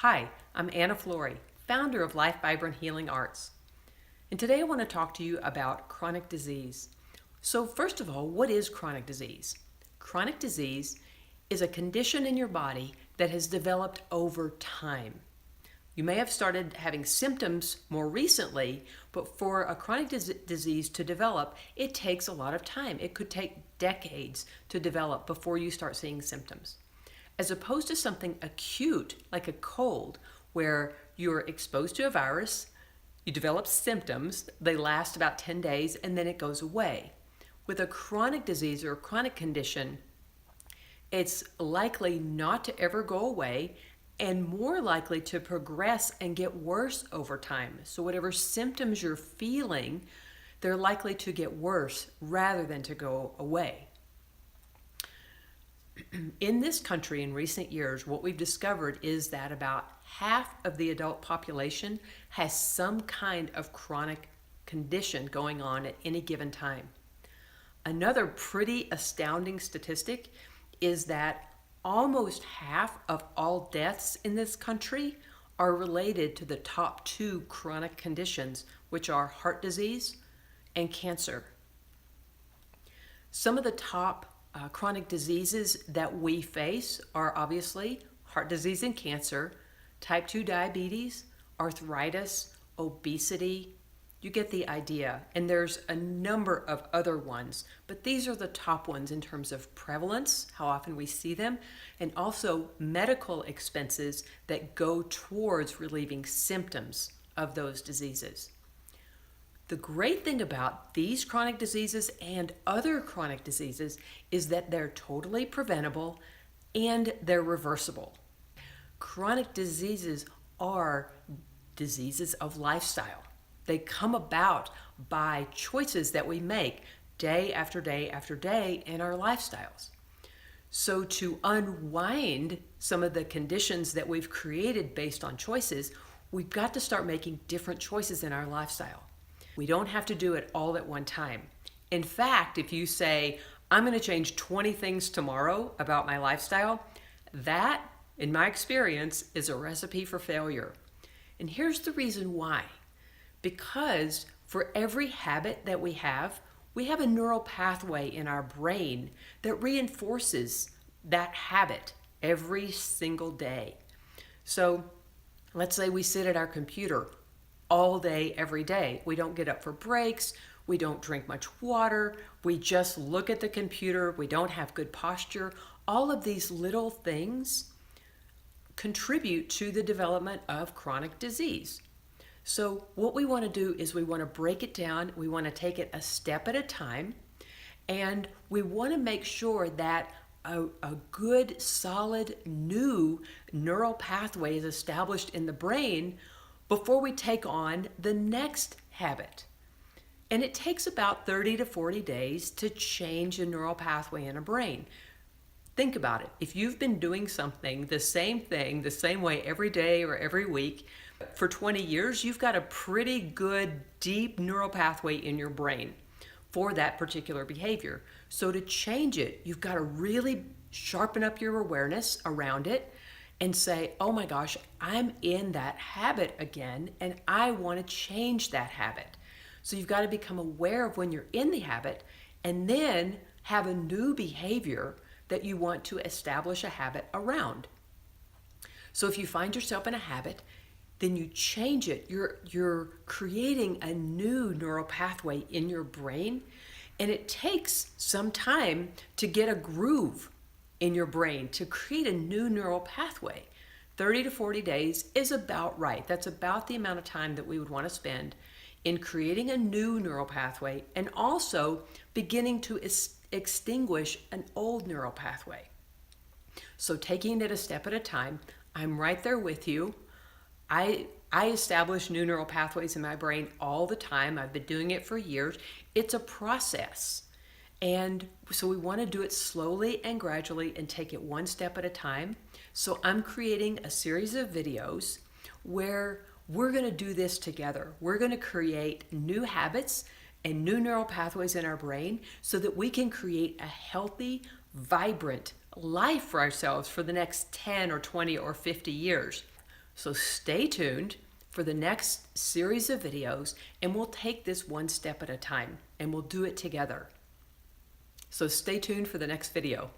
Hi, I'm Anna Florey, founder of Life Vibrant Healing Arts. And today I want to talk to you about chronic disease. So first of all, what is chronic disease? Chronic disease is a condition in your body that has developed over time. You may have started having symptoms more recently, but for a chronic disease to develop, it takes a lot of time. It could take decades to develop before you start seeing symptoms. As opposed to something acute, like a cold, where you're exposed to a virus, you develop symptoms, they last about 10 days, and then it goes away. With a chronic disease or a chronic condition, it's likely not to ever go away and more likely to progress and get worse over time. So whatever symptoms you're feeling, they're likely to get worse rather than to go away. In this country in recent years, what we've discovered is that about half of the adult population has some kind of chronic condition going on at any given time. Another pretty astounding statistic is that almost half of all deaths in this country are related to the top two chronic conditions, which are heart disease and cancer. Some of the top chronic diseases that we face are obviously heart disease and cancer, type 2 diabetes, arthritis, obesity. You get the idea. And there's a number of other ones, but these are the top ones in terms of prevalence, how often we see them, and also medical expenses that go towards relieving symptoms of those diseases. The great thing about these chronic diseases and other chronic diseases is that they're totally preventable and they're reversible. Chronic diseases are diseases of lifestyle. They come about by choices that we make day after day after day in our lifestyles. So to unwind some of the conditions that we've created based on choices, we've got to start making different choices in our lifestyle. We don't have to do it all at one time. In fact, if you say, I'm going to change 20 things tomorrow about my lifestyle, that, in my experience, is a recipe for failure. And here's the reason why. Because for every habit that we have a neural pathway in our brain that reinforces that habit every single day. So let's say we sit at our computer all day, every day. We don't get up for breaks. We don't drink much water. We just look at the computer. We don't have good posture. All of these little things contribute to the development of chronic disease. So what we want to do is we want to break it down. We want to take it a step at a time. And we want to make sure that a good, solid, new neural pathway is established in the brain before we take on the next habit. And it takes about 30 to 40 days to change a neural pathway in a brain. Think about it. If you've been doing something, the same thing, the same way every day or every week for 20 years, you've got a pretty good, deep neural pathway in your brain for that particular behavior. So to change it, you've got to really sharpen up your awareness around it and say, oh my gosh, I'm in that habit again, and I want to change that habit. So you've got to become aware of when you're in the habit and then have a new behavior that you want to establish a habit around. So if you find yourself in a habit, then you change it. You're creating a new neural pathway in your brain, and it takes some time to get a groove in your brain to create a new neural pathway. 30 to 40 days is about right. That's about the amount of time that we would want to spend in creating a new neural pathway and also beginning to extinguish an old neural pathway. So taking it a step at a time, I'm right there with you. I establish new neural pathways in my brain all the time. I've been doing it for years. It's a process. And so we want to do it slowly and gradually and take it one step at a time. So I'm creating a series of videos where we're going to do this together. We're going to create new habits and new neural pathways in our brain so that we can create a healthy, vibrant life for ourselves for the next 10 or 20 or 50 years. So stay tuned for the next series of videos, and we'll take this one step at a time, and we'll do it together. So stay tuned for the next video.